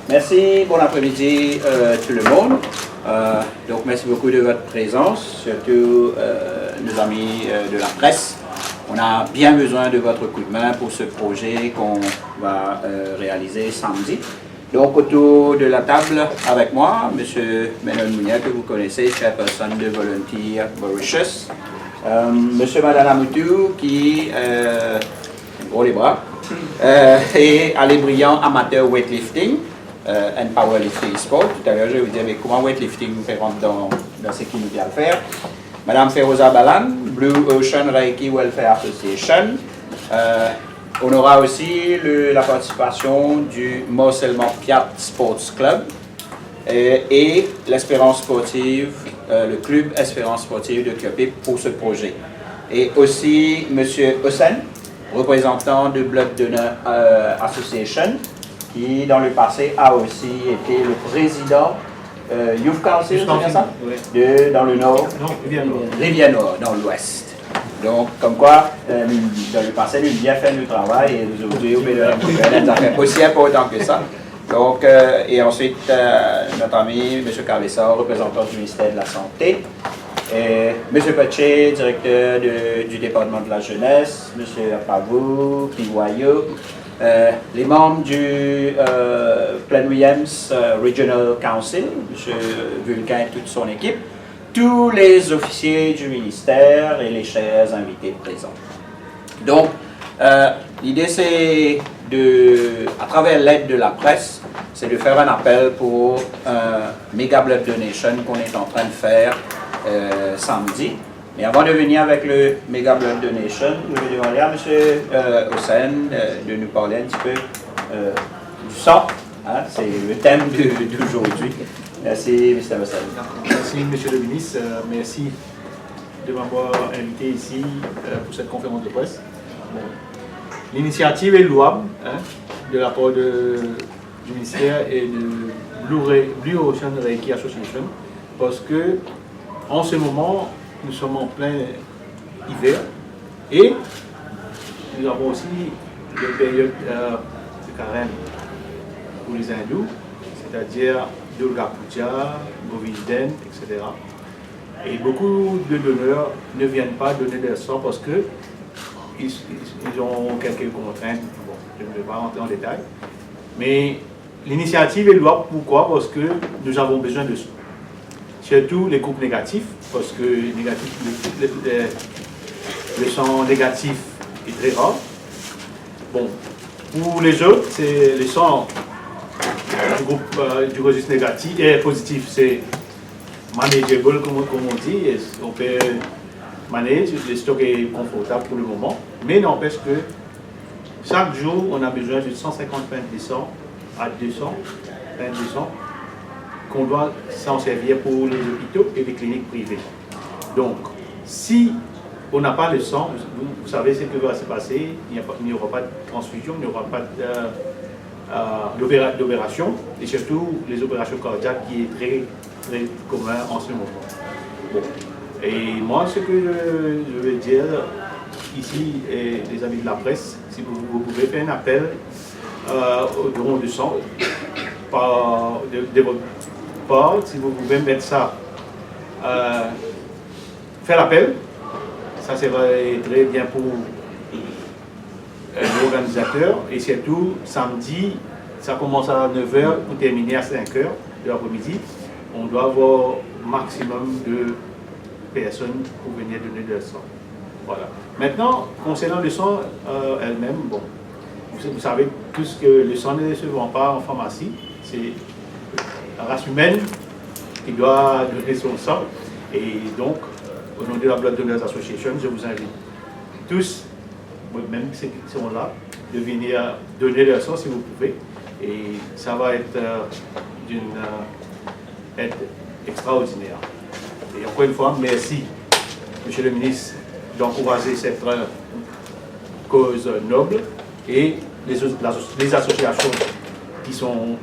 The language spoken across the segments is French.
Merci, bon après-midi tout le monde. Donc merci beaucoup de votre présence, surtout nos amis de la presse. On a bien besoin de votre coup de main pour ce projet qu'on va réaliser samedi. Donc autour de la table avec moi, M. Menon Mounia, que vous connaissez, chairperson de Volunteer Mauritius. M. Madana Moutou, qui gros les bras, et Ali Brillant, amateur weightlifting and powerlifting sport. Tout à l'heure, je vais vous dire mais comment weightlifting rentre dans ce qu'il nous vient de faire. Madame Feroza Balan, Blue Ocean Reiki Welfare Association. On aura aussi la participation du Morcellement Piat Sports Club et l'Espérance Sportive, le club Espérance Sportive de Kyopip pour ce projet. Et aussi M. Hossein, représentant de Blood Donor Association, qui dans le passé a aussi été le président Youth Council, c'est bien ça? Oui. Dans le nord? Non, Rivière Nord, dans l'ouest. Donc, comme quoi, dans le passé, nous avons bien fait le travail et aujourd'hui, on a des affaires aussi importantes que ça. Donc, et ensuite, notre ami M. Cavessar, représentant du ministère de la Santé. Et M. Paché, directeur du département de la jeunesse, M. Pavou, Pivoyou, les membres du Plaine Williams Regional Council, M. Vulcain et toute son équipe, tous les officiers du ministère et les chers invités présents. Donc, l'idée c'est à travers l'aide de la presse, c'est de faire un appel pour un méga blood donation qu'on est en train de faire samedi. Mais avant de venir avec le Mega Blood Donation, je vais demander à M. Hossein de nous parler un petit peu du sang. Hein, c'est le thème d'aujourd'hui. Merci, M. Hossein. Merci, M. le ministre. Merci de m'avoir invité ici pour cette conférence de presse. Bon. L'initiative est louable de la part du ministère et de Blue Ocean Reiki Association parce que en ce moment, nous sommes en plein hiver et nous avons aussi des périodes de carême pour les hindous, c'est-à-dire Durga Puja, Govindhan, etc. Et beaucoup de donneurs ne viennent pas donner leur sang parce qu'ils ont quelques contraintes. Bon, je ne vais pas rentrer en détail. Mais l'initiative est louable. Pourquoi? Parce que nous avons besoin de sang. Surtout les groupes négatifs, parce que le sang négatif est très rare. Bon, pour les autres, c'est le sang du groupe du registre négatif et positif, c'est manageable, comme on dit, et on peut manager, le stock est confortable pour le moment, mais n'empêche que chaque jour, on a besoin de 150 pintes de sang à 200 pintes de sang qu'on doit s'en servir pour les hôpitaux et les cliniques privées. Donc, si on n'a pas le sang, vous savez ce qui va se passer, il n'y aura pas de transfusion, il n'y aura pas d'opération, et surtout les opérations cardiaques qui est très, très commun en ce moment. Bon. Et moi, ce que je veux dire ici, et les amis de la presse, si vous pouvez faire un appel au don de sang de votre part, si vous pouvez mettre ça, faire l'appel, ça serait très bien pour l'organisateur. Et surtout, samedi, ça commence à 9h pour terminer à 5h de l'après-midi. On doit avoir maximum de personnes pour venir donner leur sang. Voilà. Maintenant, concernant le sang elle-même, bon, vous savez tous que le sang ne se vend pas en pharmacie. C'est la race humaine qui doit donner son sang. Et donc, au nom de la Blood Donors Association, je vous invite tous, même ceux qui sont là, de venir donner leur sang si vous pouvez. Et ça va être d'une aide extraordinaire. Et encore une fois, merci, Monsieur le ministre, d'encourager cette cause noble et les associations qui sont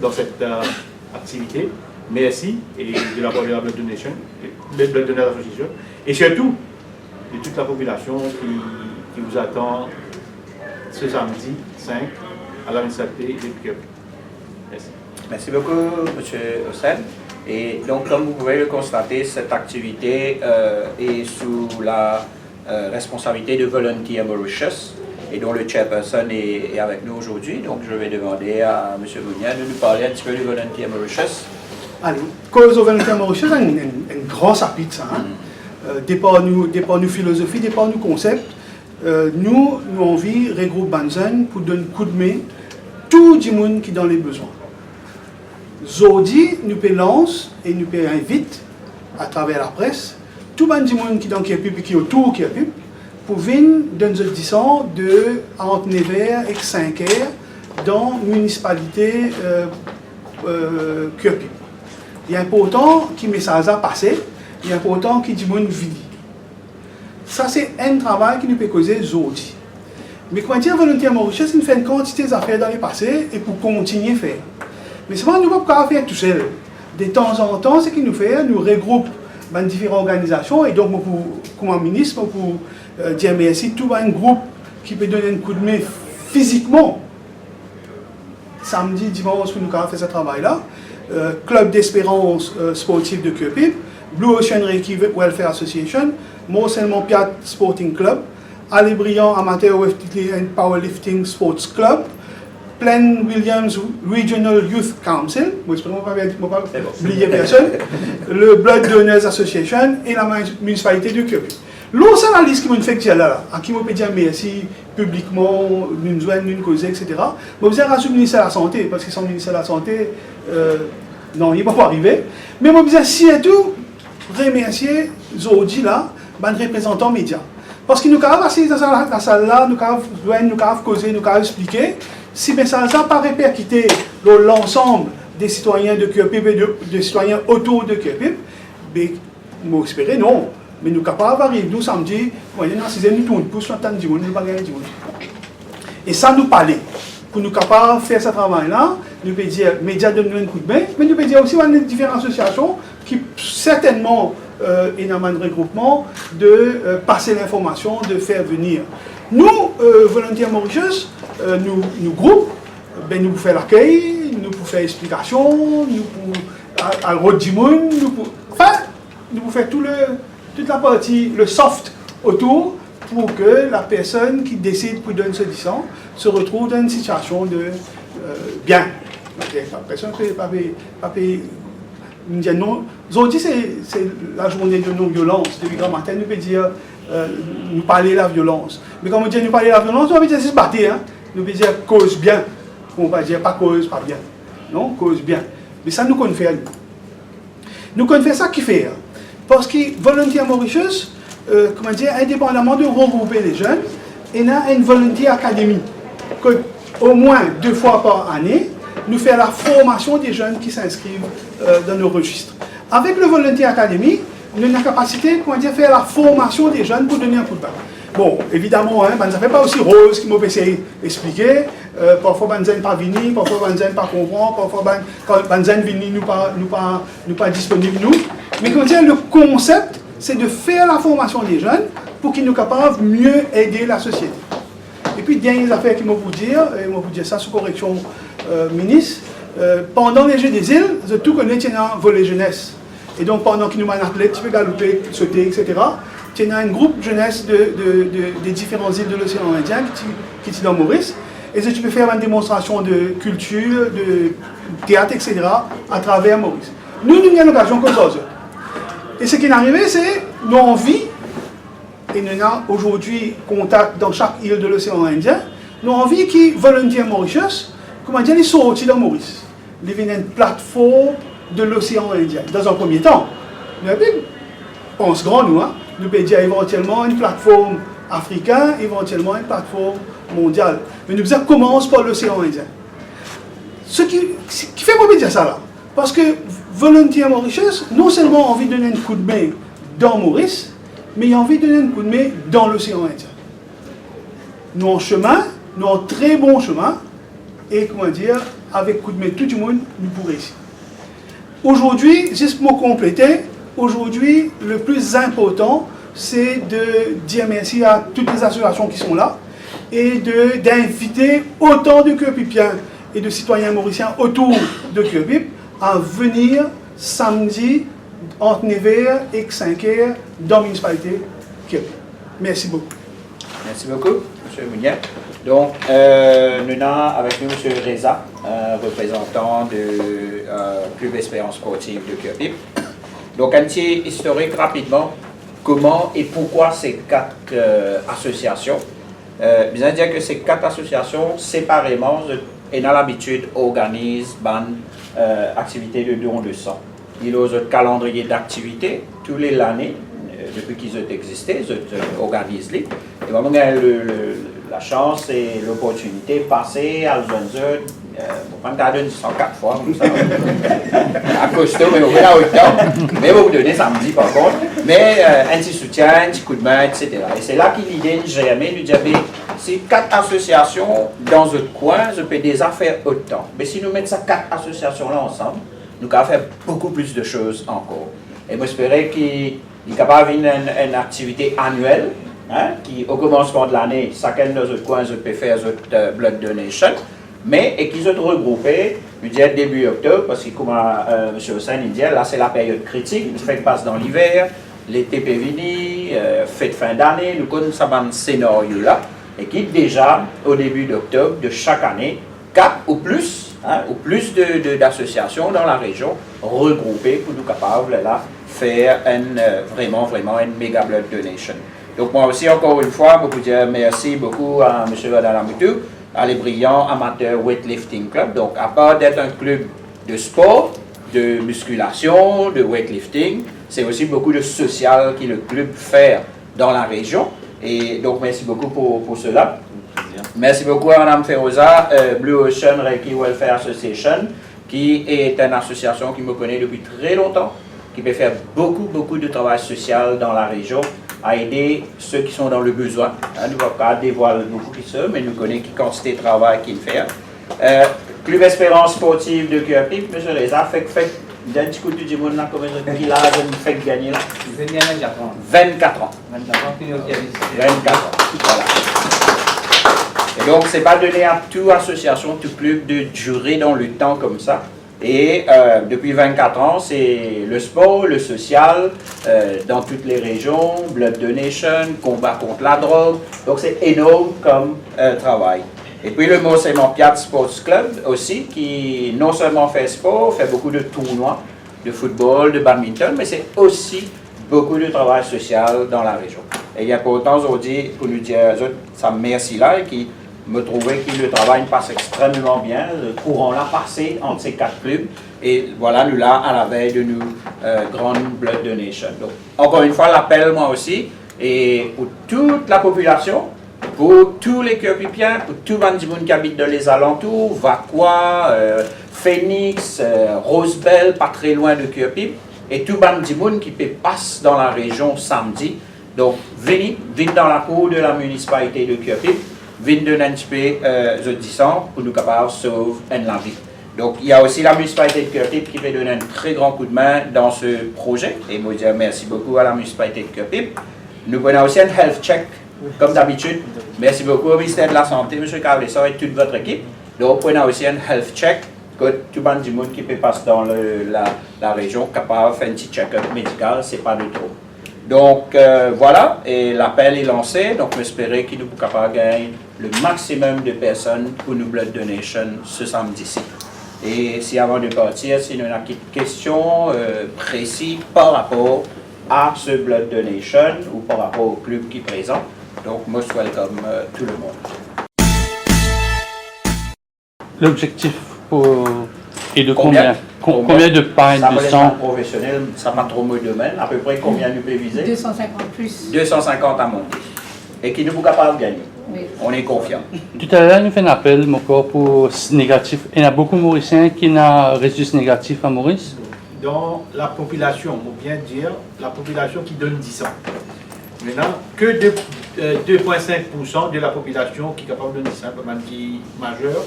dans cette activité. Merci et de la part de la Blood Donation, de Blood Donors Association, et surtout de toute la population qui vous attend ce samedi 5 à la municipalité de Cup. Merci. Merci beaucoup, M. Hossein. Et donc, comme vous pouvez le constater, cette activité est sous la responsabilité de Volunteer Mauritius et dont le chairperson est avec nous aujourd'hui. Donc, je vais demander à M. Bougna de nous parler un petit peu de Volunteer Mauritius. Allez, cause au Volunteer Mauritius, un grand chapitre, ça. Départ nous philosophie, départ nous concept. Nous envie regrouper Banzan pour donner un coup de main tout le monde qui est dans les besoins. Aujourd'hui, nous peut lancer et nous peut inviter à travers la presse tout le monde qui est dans Kierpip et qui est autour de Kierpip pour venir dans une audition de entre 9h et 5h dans la municipalité Kierpip. Il est important que le message a passé, il est important que le monde vive. Ça, c'est un travail qui nous peut causer aujourd'hui. Mais comment dire, Volunteer Mauritius, il fait une quantité d'affaires dans le passé et pour continuer à faire. Mais souvent, nous ne pouvons pas faire tout seul. De temps en temps, ce qu'il nous fait, nous regroupe dans différentes organisations. Et donc, comme ministre, pour dire merci, tout un groupe qui peut donner un coup de main physiquement. Samedi, dimanche, pour nous faire ce travail-là. Club d'espérance sportive de Kierpip, Blue Ocean Reiki Welfare Association, Mont-Saint-Mon Piat Sporting Club, Ali Briand Amateur Weightlifting and Powerlifting Sports Club, Plain Williams Regional Youth Council, je ne vais pas oublier personne, le Blood Donors Association et la municipalité de Kierpip. L'autre, c'est la liste qui m'a fait là, à qui m'a dit merci publiquement, nous joignent, nous causer, etc. Mais vous avez rassuré le ministère de la Santé, parce que sans le ministère de la Santé, non, il ne va pas arriver. Mais moi, je dis surtout, remercier Zodi là, les représentants médias. Parce que nous avons assis dans la salle là, nous avons causé, nous avons expliqué. Si ça n'a pas répercuté l'ensemble des citoyens de Kierpip et des citoyens autour de Kierpip, mais nous espérons non. Mais nous sommes capables d'arriver, nous samedi, nous tournons pour nous pas gagner du monde. Et ça nous parlait. Pour nous capables de faire ce travail-là, nous pouvons dire médias donnent un coup de main, mais nous pouvons dire aussi qu'il y a différentes associations qui certainement ont un regroupement de passer l'information, de faire venir. Nous, Volunteer Mauritius, nous groupes, ben, nous pouvons faire l'accueil, nous pouvons faire l'explication, nous pouvons à Rodimoun, nous pouvons faire toute la partie, le soft autour, pour que la personne qui décide pour donner ce disant se retrouve dans une situation de bien. La personne ne peut pas payer. Aujourd'hui, c'est la journée de non-violence. Depuis grand matin, nous pouvons dire, nous parler de la violence. Mais quand on dit nous parler de la violence, on veut dire se battre. Hein? Nous pouvons dire cause bien. On va dire pas cause, pas bien. Non, cause bien. Mais ça, nous connaissons faire. Nous connaissons ça qui fait. Parce que Volunteer Mauritius, comment dire, indépendamment de regrouper les jeunes, il y a une Volunteer Academy que, au moins 2 fois par année, nous fait la formation des jeunes qui s'inscrivent dans nos registres. Avec le Volunteer Academy, nous avons la capacité de faire la formation des jeunes pour donner un coup de bain. Bon, évidemment, hein, ça ne fait pas aussi rose qu'il m'a essayé d'expliquer. Parfois, Banzan pas venu, parfois, Banzan pas comprend, parfois, Banzan venu, nous pas disponible, nous. Mais quand le concept, c'est de faire la formation des jeunes pour qu'ils soient capables de mieux aider la société. Et puis, dernière affaire qu'il m'a vous dire, et moi vous dire ça sous correction ministre, pendant les Jeux des îles, je tout connais un volet jeunesse. Et donc, pendant qu'il nous mène athlète, tu peux galoper, sauter, etc. Tu as un groupe jeunesse des différentes îles de l'océan Indien qui est dans Maurice. Et tu peux faire une démonstration de culture, de théâtre, etc. à travers Maurice. Nous avons l'occasion comme ça. Et ce qui est arrivé, c'est nous avons envie, et nous avons aujourd'hui contact dans chaque île de l'océan Indien, nous avons envie que Volunteer Mauritius, comment dire, ils sont sortis dans Maurice. Ils viennent une plateforme de l'océan Indien. Dans un premier temps, nous pense grand, nous, hein, nous pouvons dire éventuellement une plateforme africaine, éventuellement une plateforme mondiale. Mais nous disons commence par l'océan Indien. Ce qui fait moi dire ça là, parce que Volunteer Mauritius, non seulement a envie de donner un coup de main dans Maurice, mais il a envie de donner un coup de main dans l'océan Indien. Nous en chemin, nous en très bon chemin, et comment dire, avec coup de main tout le monde, nous pourrons réussir. Aujourd'hui, juste pour compléter, aujourd'hui, le plus important, c'est de dire merci à toutes les associations qui sont là, et d'inviter autant de Cœur-Pipiens et de citoyens mauriciens autour de Cœur-Pip à venir samedi entre 9h et 5h dans la municipalité Cœur-Pip. Merci beaucoup. Merci beaucoup, M. Mounier. Donc, nous avons avec nous M. Reza, représentant du Club Espérance Sportive de Cœur-Pip. Donc, un petit historique rapidement, comment et pourquoi ces 4 associations. Bien dire que ces 4 associations, séparément, et dans l'habitude, organisent des activités de don de sang. Ils ont un calendrier d'activités tous les années, depuis qu'ils ont existé, ils organisent les. Et vraiment, la chance et l'opportunité de passer à Zunzer, on va donner 104 fois, comme ça. À costaud, mais on va autant. Mais on va vous donner samedi par contre. Mais un petit soutien, un petit coup de main, etc. Et c'est là qu'il l'idée de germer, de dire, si 4 associations dans un coin, je peux déjà faire autant. Mais si nous mettons ces 4 associations-là ensemble, nous pouvons faire beaucoup plus de choses encore. Et j'espère qu'il est capable d'avoir une activité annuelle, hein, qui au commencement de l'année, chacun dans un coin, je peux faire une blood donation, mais et qu'ils ont regroupé, je dis début octobre, parce que comme M. Hossein dit, là c'est la période critique, le fait passe dans l'hiver, l'été peut venir, fête fin d'année, nous connaissons ce scénario-là, et qui déjà, au début d'octobre de chaque année, 4 ou plus, hein, ou plus d'associations dans la région regroupées pour nous capables là faire vraiment une méga blood donation. Donc moi aussi, encore une fois, je vous dire merci beaucoup à M. Wadalamutu, à les brillants amateurs weightlifting club. Donc à part d'être un club de sport, de musculation, de weightlifting, c'est aussi beaucoup de social que le club fait dans la région. Et donc merci beaucoup pour cela. Merci beaucoup à Mme Feroza, Blue Ocean Reiki Welfare Association, qui est une association qui me connaît depuis très longtemps, qui peut faire beaucoup de travail social dans la région, à aider ceux qui sont dans le besoin. Nous ne pouvons pas dévoiler beaucoup qui sont, mais nous connaissons qui quantité de travail qu'il fait. Club Espérance Sportive de Cœur-Pip, M. Reza, fait d'un petit coup du monde là, combien de qu'il a fait gagner là? 24 ans. 24 ans. 24 ans, puis il 24 ans, voilà. Et donc, ce n'est pas donné à toute association, tout club de durer dans le temps comme ça. Et depuis 24 ans, c'est le sport, le social, dans toutes les régions, blood donation, combat contre la drogue. Donc, c'est énorme comme travail. Et puis, le Mont-Saint-Mon Sports Club aussi, qui non seulement fait sport, fait beaucoup de tournois de football, de badminton, mais c'est aussi beaucoup de travail social dans la région. Et il y a pourtant aujourd'hui, pour nous dire ça merci là, qui me trouvait que le travail passe extrêmement bien, le courant là passé entre ces 4 clubs, et voilà, nous là à la veille de nos grandes blood donation. Donc, encore une fois, l'appel moi aussi, et pour toute la population, pour tous les Cœur-Pipiens, pour tout le monde qui habite dans les alentours, Vaqua, Phoenix, Rosebel, pas très loin de Cœur-Pip, et tout le monde qui passe dans la région samedi. Donc, venez dans la cour de la municipalité de Cœur-Pip, venez donner un petit peu pour nous capables de sauver la vie. Donc, il y a aussi la municipalité de Cœur-Pip qui va donner un très grand coup de main dans ce projet. Et moi, je dis merci beaucoup à la municipalité de Cœur-Pip. Nous prenons aussi un health check, comme d'habitude. Merci beaucoup au ministère de la Santé, M. Carlesson et toute votre équipe. Donc, prenons aussi un health check, que tout le monde qui peut passer dans la région capable de faire un petit check-up médical, ce n'est pas de trop. Donc, voilà, et l'appel est lancé. Donc, j'espère qu'il nous est capable de gagner le maximum de personnes pour nos blood donation ce samedi-ci. Et si avant de partir, si nous avons des questions précises par rapport à ce blood donation ou par rapport au club qui est présent, donc most welcome tout le monde. L'objectif est de combien de pailles de sang professionnel, ça m'a trop de domaine. À peu près combien nous peut viser? 250 plus. 250 à monter. Et qui nous est capable de gagner. Oui. On est confiant. Tout à l'heure, nous fait un appel pour négatif. Il y a beaucoup de Mauriciens qui ont reçu négatif à Maurice. Dans la population, on peut bien dire, la population qui donne 10 ans. Maintenant, que 2,5% de la population qui est capable de donner 10 ans, comme dit majeur,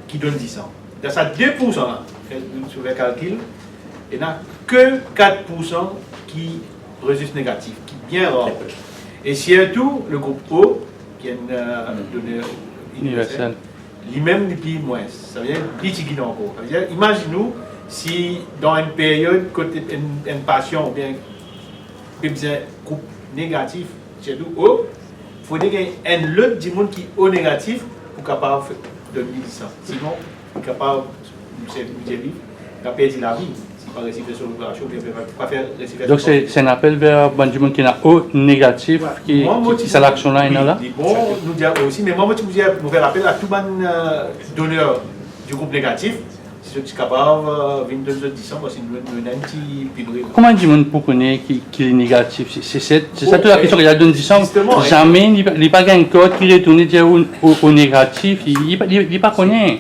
qui donne 10 ans. Dans ça 2% là, sur le calcul, il n'y a que 4% qui reçu négatif, qui est bien rare. Et surtout, le groupe O, qui est donneur Universel. lui-même depuis moins. Ça veut dire petit encore. Ça veut dire, imaginez-nous si dans une période, côté une passion ou bien un groupe négatif, chez nous, il faudrait qu'il y ait un lot de monde qui est au négatif pour capable de donner ça. Sinon, il est capable de perdre la vie. Si pas réciter sur l'opération, il ne peut pas faire réciter. Donc c'est un appel vers du monde qui est au négatif, qui c'est l'action-là, il est là. Bon, nous disons aussi, mais moi, je vous faire appel à tout le donneur du groupe négatif. Si je suis capable, 22 décembre, c'est une petit pibré. Comment du monde pour connaître qui est négatif? C'est ça toute la question qu'il y a dans 10 ans. Jamais, il n'y a pas un code qui retourne au négatif, il n'est pas connu.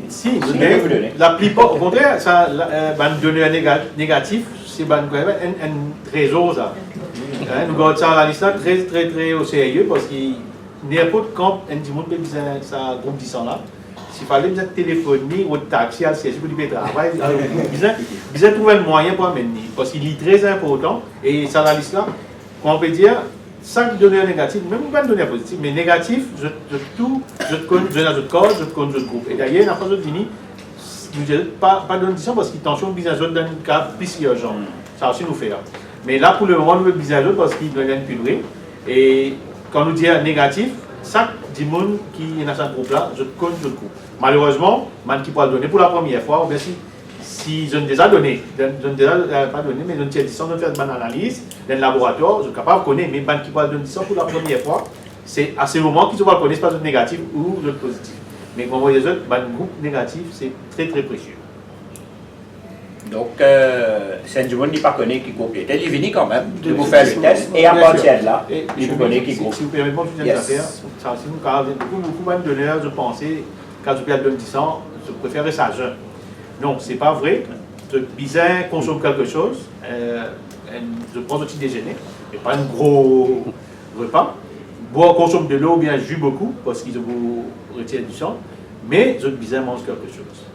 Si, mais la plupart, au contraire, le donneur négatif, c'est un réseau. Nous regardons ça à la liste très au sérieux parce qu'il n'importe quand un monde peut dire ça groupe 10 ans là. S'il fallait bien téléphoner au taxi, à siège pour le travail, ils ont trouvé un moyen pour amener. Parce qu'il est très important, et ça, la liste là, on peut dire, chaque donneur négatif, même pas de donneur positif, mais négatif, je connais notre corps, je connais notre groupe. Et d'ailleurs, dans la France Unis, nous disons pas de condition parce qu'ils tension business dans le cas plus urgent. Ça aussi nous fait là. Mais là, pour le moment, nous faisons business parce qu'il doit être pulvé. Et quand nous disons négatif, chaque monde qui est dans ce groupe-là, je connais notre groupe. Malheureusement, man qui peut le donner pour la première fois, ou bien si je ne les ai donné, je ne les ai pas donné, mais je ne sais pas faire une analyse dans le laboratoire, je suis capable de connaître, mais man qui peut le donner pour la première fois, c'est à ce moment qu'ils vont connaître pas de négatif ou de positif. Mais comme vous voyez, le groupe négatif, c'est très très précieux. Donc, c'est du monde qui ne pas connaît qui groupe. Il est venu quand même de vous faire le test et à partir de là, il vous connaît qui groupe. Si vous permettez, je vais faire ça aussi. Beaucoup de donneurs, je pensais, quand je perds 10 ans, je préférais ça jeune. Non, ce n'est pas vrai. Je bizarre consomme quelque chose, je prends un petit déjeuner, mais pas un gros repas. Boire, consomme de l'eau, bien jus beaucoup, parce qu'ils vous retirent du sang, mais je bizarre mange quelque chose.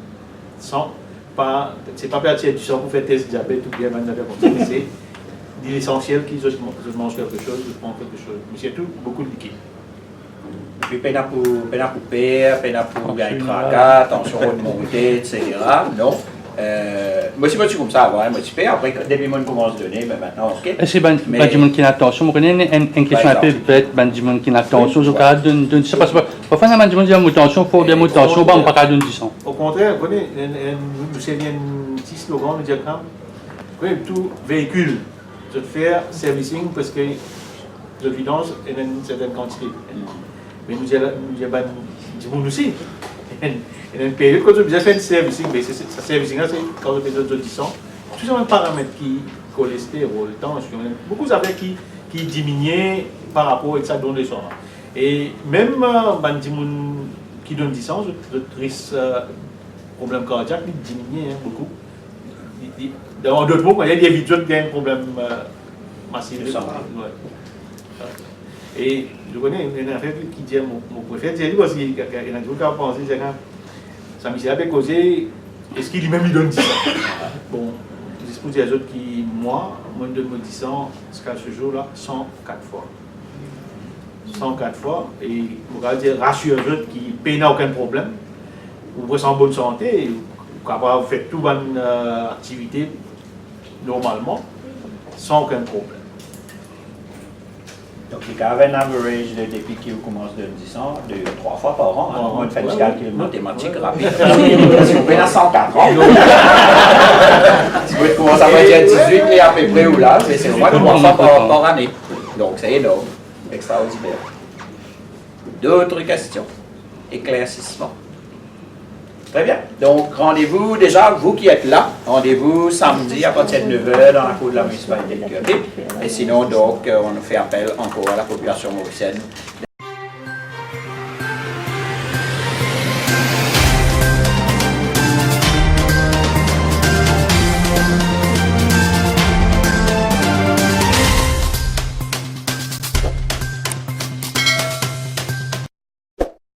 Sans pas, c'est pas perdre du sang pour faire test diabète ou bien mais c'est l'essentiel que je mange quelque chose, je prends quelque chose. Mais surtout, beaucoup de liquide. Puis, peine à couper, peine à gagner tracas, tension de montée, etc. Non. Moi, si je suis comme ça avant, moi, je fais. Après, dès que je commence à donner, mais maintenant, ok. Est-ce que du monde qui a attention, vous connaissez une question un peu bête, du monde qui a attention, je crois, d'une ça parce que parfois, il y a du monde qui a attention, il faut des attention, on ne peut pas donner du sang. Au contraire, vous connaissez, nous savons un petit slogan, un diagramme. Vous connaissez tout véhicule, je fais servicing parce que je vidange une certaine quantité. Mais nous avons du monde aussi. Il y a une période quand je fais un servicing, mais ce servicing là, c'est quand je fais d'autres auditions. Tout un paramètre qui cholestérol, tension, beaucoup d'affaires qui diminuent par rapport à ça donne le sang. Et même des gens qui donnent du sang, je risque problème cardiaque, il diminue beaucoup. En d'autres mots, il y a des vidéos qui ont un problème massif de sang. Et je connais une affaire qui dit mon préféré, c'est parce qu'il y a des gens qui ont pensé, ça me s'est causé, est-ce qu'il lui-même lui donne 10 ans? Bon, je dispose des autres qui, moi, je donne 10 ans jusqu'à ce jour-là 104 fois. 104 fois, et vous allez dire, rassurez les autres qui payent aucun problème, vous êtes en bonne santé, vous capable de faire toute bonne activité normalement, sans aucun problème. Donc, il y a un average depuis qu'il commence de 10 ans, de 3 fois par an. On va faire du calcul mathématique rapide. Si vous payez à 104 ans, si vous commencez à faire 18 et à peu près ou là, mais c'est vraiment 3 fois par année. Donc, c'est énorme, extraordinaire. D'autres questions? Éclaircissement. Très bien. Donc, rendez-vous, déjà, vous qui êtes là, rendez-vous samedi à partir de 9h dans la cour de la municipalité de Curry. Et sinon, donc, on fait appel encore à la population mauricienne